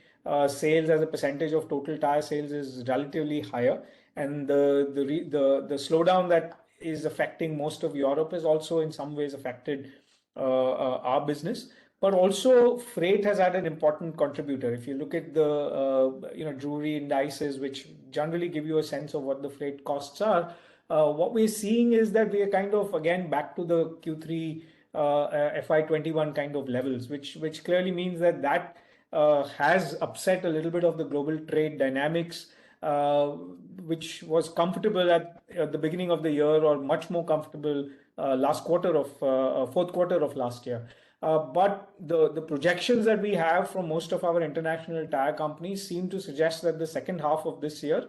sales as a percentage of total tire sales is relatively higher. And the slowdown that is affecting most of Europe is also in some ways affected our business. But also, freight has had an important contributor. If you look at the Drewry indices, which generally give you a sense of what the freight costs are, what we're seeing is that we are kind of again back to the Q3 FY21 kind of levels, which clearly means that has upset a little bit of the global trade dynamics, uh, which was comfortable at the beginning of the year, or much more comfortable last quarter of fourth quarter of last year. But the projections that we have from most of our international tire companies seem to suggest that the second half of this year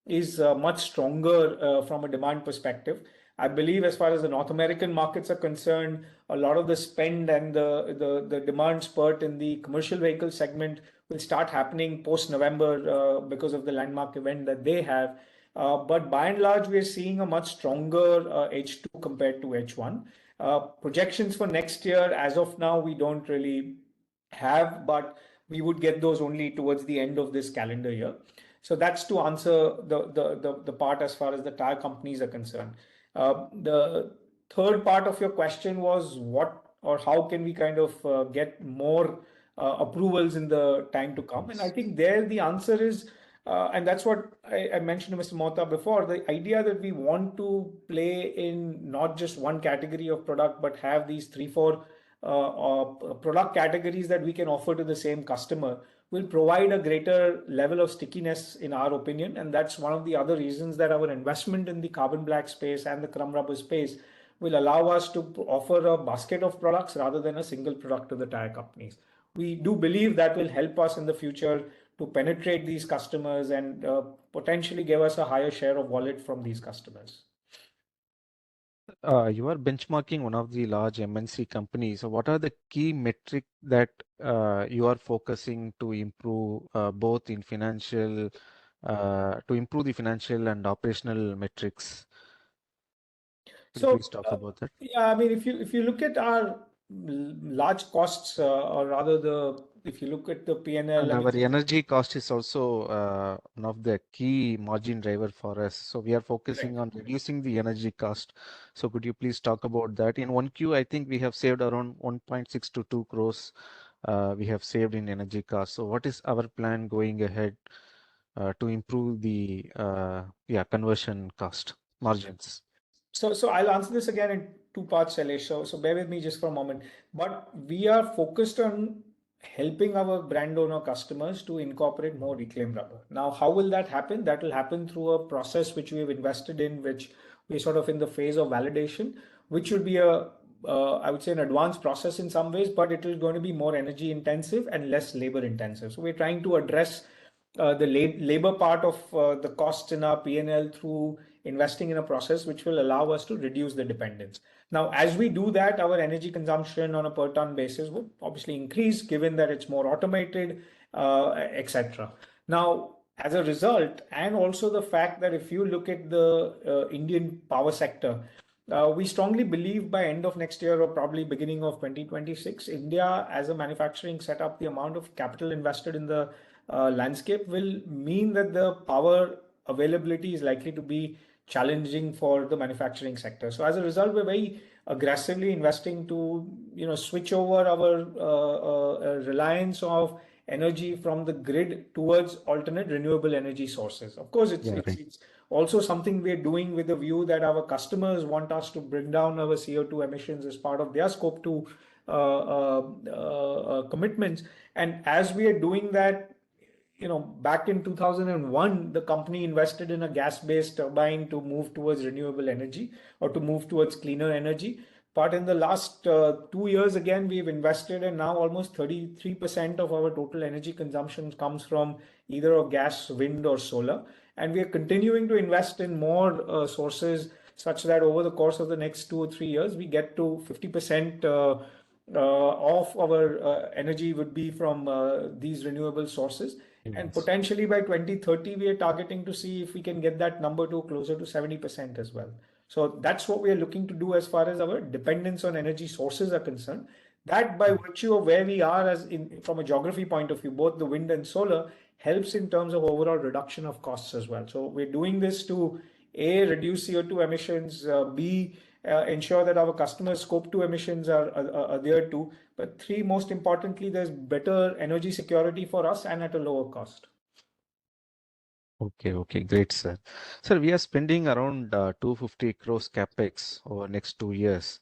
is much stronger from a demand perspective. I believe, as far as the North American markets are concerned, a lot of the spend and the demand spurt in the commercial vehicle segment will start happening post November because of the landmark event that they have. But by and large, we are seeing a much stronger H2 compared to H1. Projections for next year, as of now, we don't really have, but we would get those only towards the end of this calendar year. So that's to answer the part as far as the tire companies are concerned. The third part of your question was what or how can we kind of get more approvals in the time to come? And I think there the answer is, and that's what I mentioned to Mr. Mohta before, the idea that we want to play in not just one category of product, but have these three, four product categories that we can offer to the same customer will provide a greater level of stickiness, in our opinion. And that's one of the other reasons that our investment in the carbon black space and the crumb rubber space will allow us to offer a basket of products rather than a single product to the tire companies. We do believe that will help us in the future to penetrate these customers and potentially give us a higher share of wallet from these customers. You are benchmarking one of the large MNC companies. So what are the key metric that you are focusing to improve both in financial, to improve the financial and operational metrics? Could you please So, talk about that? yeah, I mean, if you look at our large costs, or rather if you look at the P&L, And I mean, our energy cost is also one of the key margin driver for us. So we are focusing correct. on reducing the energy cost. So could you please talk about that? In 1Q, I think we have saved around 1.6 to 2 crores we have saved in energy cost. So what is our plan going ahead to improve the conversion cost margins? So I'll answer this again in two parts, Shailesh. So bear with me just for a moment. But we are focused on helping our brand owner customers to incorporate more reclaimed rubber. Now, how will that happen? That will happen through a process which we have invested in, which we're sort of in the phase of validation, which would be I would say, an advanced process in some ways, but it is going to be more energy intensive and less labor intensive. So we're trying to address the labor part of the costs in our P&L through investing in a process which will allow us to reduce the dependence. Now, as we do that, our energy consumption on a per ton basis would obviously increase given that it's more automated, etc. Now, as a result, and also the fact that if you look at the Indian power sector, we strongly believe by end of next year or probably beginning of 2026, India as a manufacturing setup, the amount of capital invested in the landscape will mean that the power availability is likely to be challenging for the manufacturing sector. So as a result, we're very aggressively investing to switch over our reliance of energy from the grid towards alternate renewable energy sources. Of course, Yeah, right. it's also something we're doing with the view that our customers want us to bring down our CO2 emissions as part of their scope 2 commitments. And as we are doing that, back in 2001, the company invested in a gas-based turbine to move towards renewable energy or to move towards cleaner energy. But in the last 2 years, again, we've invested, and now almost 33% of our total energy consumption comes from either of gas, wind, or solar. And we are continuing to invest in more sources such that over the course of the next 2 or 3 years, we get to 50% of our energy would be from these renewable sources. And Yes. potentially by 2030, we are targeting to see if we can get that number to closer to 70% as well. So that's what we are looking to do as far as our dependence on energy sources are concerned. That by virtue of where we are as in from a geography point of view, both the wind and solar helps in terms of overall reduction of costs as well. So we're doing this to A, reduce CO2 emissions, B, ensure that our customers' scope 2 emissions are there too. But three, most importantly, there's better energy security for us and at a lower cost. Okay, great, sir. Sir, we are spending around 250 crores capex over next 2 years.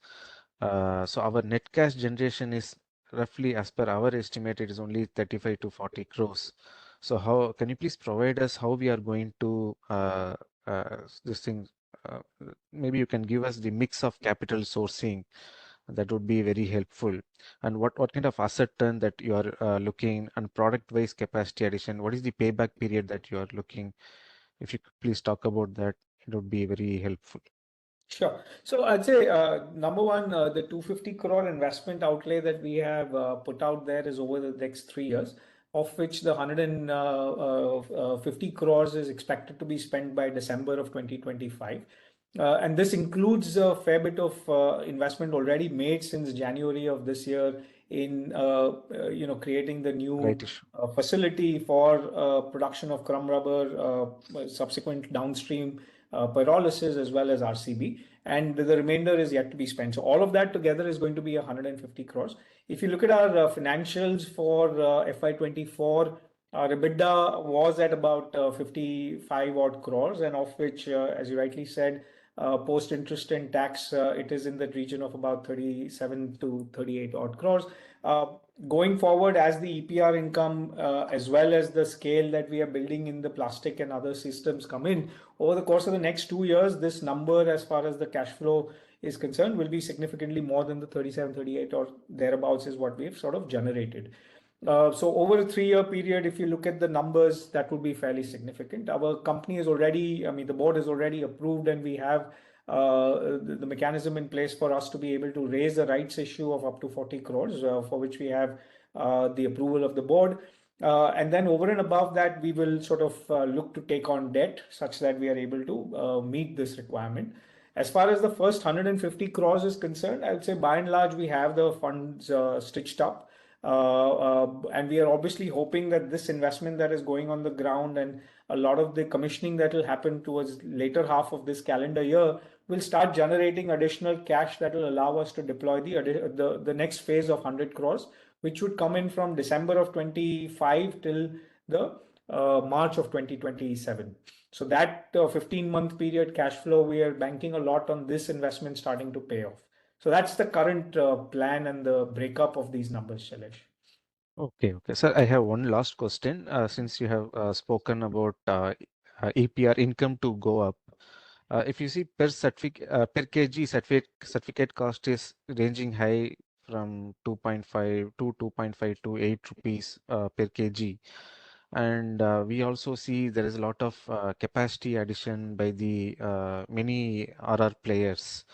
So our net cash generation is roughly, as per our estimate, it is only 35 to 40 crores. So how can you please provide us how we are going to this thing? Uh, Maybe you can give us the mix of capital sourcing. That would be very helpful. And what kind of asset turn that you are looking, and product-wise capacity addition, what is the payback period that you are looking? If you could please talk about that, it would be very helpful. Sure. So I'd say number one, the 250 crore investment outlay that we have put out there is over the next 3 years, of which the 150 crores is expected to be spent by December of 2025. And this includes a fair bit of investment already made since January of this year in creating the Right new issue. facility for production of crumb rubber, subsequent downstream pyrolysis as well as RCB, and the remainder is yet to be spent. So all of that together is going to be 150 crores. If you look at our financials for FY24, our EBITDA was at about 55 odd crores, and of which, as you rightly said, post interest and tax, it is in the region of about 37 to 38 odd crores. Going forward, as the EPR income as well as the scale that we are building in the plastic and other systems come in over the course of the next 2 years, this number, as far as the cash flow is concerned, will be significantly more than the 37, 38 or thereabouts is what we've sort of generated. So over a 3 year period, if you look at the numbers, that would be fairly significant. Our company is already, I mean, the board is already approved, and we have the mechanism in place for us to be able to raise a rights issue of up to 40 crores, for which we have the approval of the board. And then over and above that, we will sort of look to take on debt such that we are able to meet this requirement. As far as the first 150 crores is concerned, I would say by and large, we have the funds stitched up. And we are obviously hoping that this investment that is going on the ground and a lot of the commissioning that will happen towards later half of this calendar year will start generating additional cash that will allow us to deploy the next phase of 100 crores, which would come in from December of 25 till the March of 2027. So that 15-month period cash flow, we are banking a lot on this investment starting to pay off. So that's the current plan and the breakup of these numbers, Shailesh. Okay. Sir, I have one last question. Since you have spoken about APR income to go up, if you see per kg certificate cost is ranging high from 2.5 to 2.5 to 8 rupees per kg. And we also see there is a lot of capacity addition by the many RR players.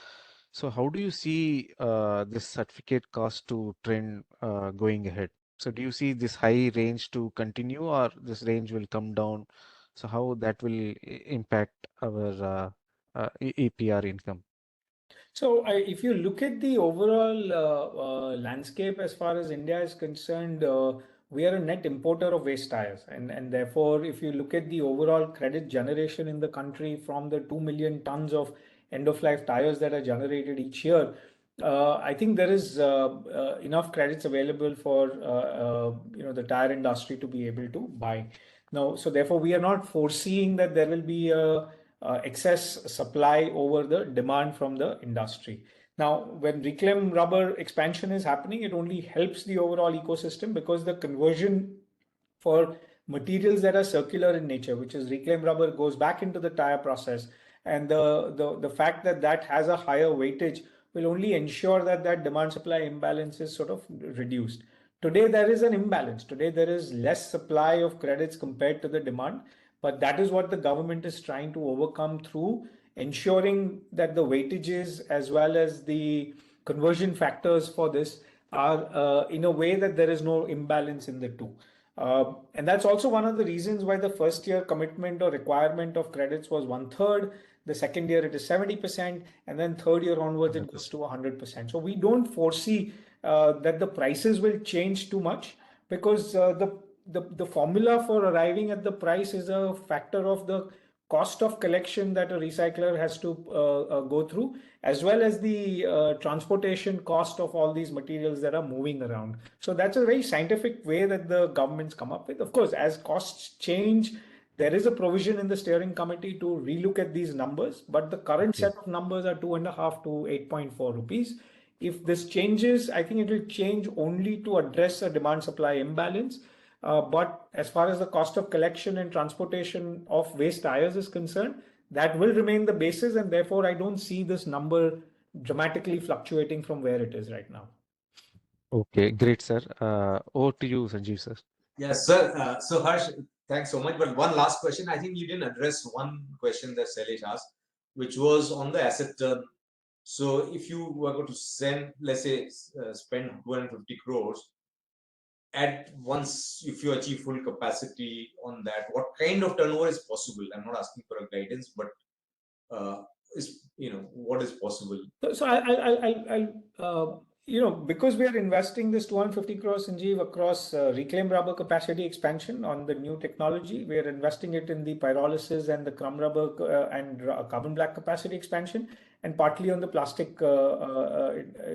So how do you see this certificate cost to trend going ahead? So do you see this high range to continue, or this range will come down? So how that will impact our APR income? So, if you look at the overall landscape as far as India is concerned, we are a net importer of waste tires, and therefore, if you look at the overall credit generation in the country from the 2 million tons of end-of-life tires that are generated each year, I think there is enough credits available for the tire industry to be able to buy. Now, so therefore, we are not foreseeing that there will be a excess supply over the demand from the industry. Now, when reclaimed rubber expansion is happening, it only helps the overall ecosystem because the conversion for materials that are circular in nature, which is reclaimed rubber, goes back into the tire process. And the fact that that has a higher weightage will only ensure that that demand supply imbalance is sort of reduced. Today, there is an imbalance. Today, there is less supply of credits compared to the demand. But that is what the government is trying to overcome through ensuring that the weightages as well as the conversion factors for this are in a way that there is no imbalance in the two. And that's also one of the reasons why the first year commitment or requirement of credits was 1/3. The second year it is 70%, and then third year onwards it goes to 100%. So we don't foresee that the prices will change too much, because the formula for arriving at the price is a factor of the cost of collection that a recycler has to go through, as well as the transportation cost of all these materials that are moving around. So that's a very scientific way that the governments come up with. Of course, as costs change, there is a provision in the steering committee to relook at these numbers, but the current set of numbers are 2.5 to 8.4 rupees. If this changes, I think it will change only to address a demand supply imbalance. But as far as the cost of collection and transportation of waste tires is concerned, that will remain the basis, and therefore I don't see this number dramatically fluctuating from where it is right now. Okay, great, sir. Over to you, Sanjeev, sir. Yes, sir. So Harsh, thanks so much. But one last question. I think you didn't address one question that Sailesh asked, which was on the asset turn. So if you were going to send, let's say, spend 250 crores, at once, if you achieve full capacity on that, what kind of turnover is possible? I'm not asking for a guidance, but is what is possible? So because we are investing this 250 crores, Sanjeev, across reclaimed rubber capacity expansion on the new technology, we are investing it in the pyrolysis and the crumb rubber and carbon black capacity expansion, and partly on the plastic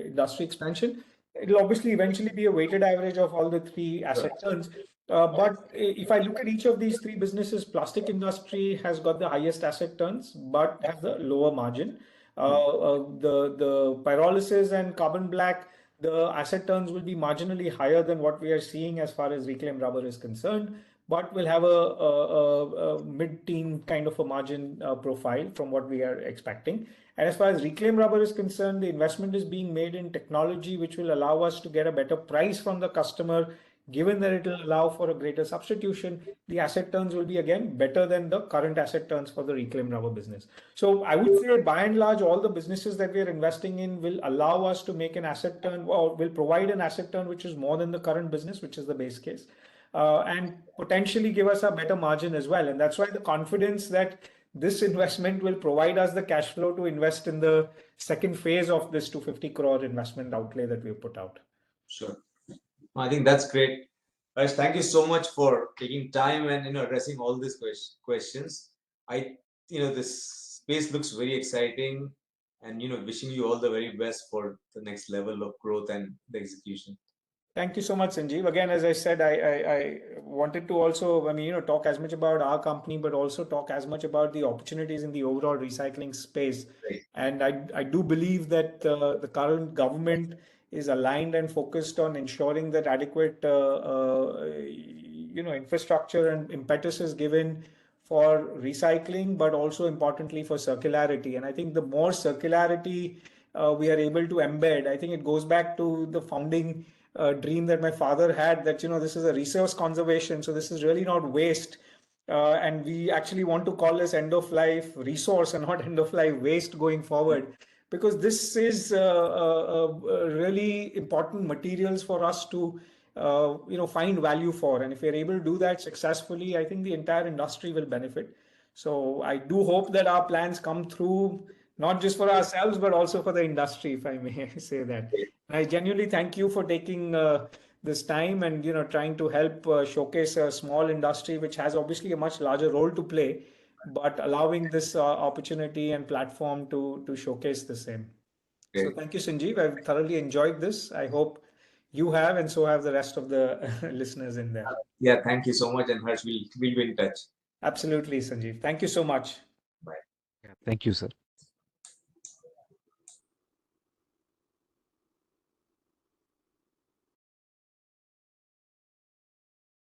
industry expansion. It'll obviously eventually be a weighted average of all the three asset turns. But if I look at each of these three businesses, plastic industry has got the highest asset turns, but has the lower margin. The pyrolysis and carbon black, the asset turns will be marginally higher than what we are seeing as far as reclaimed rubber is concerned, but will have a mid-teen kind of a margin profile from what we are expecting. And as far as reclaimed rubber is concerned, the investment is being made in technology which will allow us to get a better price from the customer. Given that it will allow for a greater substitution, the asset turns will be again better than the current asset turns for the reclaimed rubber business. So I would say by and large, all the businesses that we are investing in will allow us to make an asset turn, or will provide an asset turn which is more than the current business, which is the base case, and potentially give us a better margin as well. And that's why the confidence that this investment will provide us the cash flow to invest in the second phase of this 250 crore investment outlay that we have put out. Sure. I think that's great. Guys, thank you so much for taking time and addressing all these questions. This space looks very exciting, and wishing you all the very best for the next level of growth and the execution. Thank you so much, Sanjeev. Again, as I said, I wanted to also, talk as much about our company, but also talk as much about the opportunities in the overall recycling space. Right. And I do believe that the current government is aligned and focused on ensuring that adequate, infrastructure and impetus is given for recycling, but also importantly for circularity. And I think the more circularity we are able to embed, I think it goes back to the founding dream that my father had, that this is a resource conservation, so this is really not waste, and we actually want to call this end of life resource and not end of life waste going forward, because this is really important materials for us to find value for. And if we're able to do that successfully, I think the entire industry will benefit. So I do hope that our plans come through, not just for ourselves, but also for the industry, if I may say that. I genuinely thank you for taking this time and trying to help showcase a small industry which has obviously a much larger role to play, but allowing this opportunity and platform to showcase the same. So thank you, Sanjeev. I've thoroughly enjoyed this. I hope you have, and so have the rest of the listeners in there. Yeah, thank you so much, and Harsh, we'll be in touch. Absolutely, Sanjeev. Thank you so much. Bye. Yeah, thank you, sir.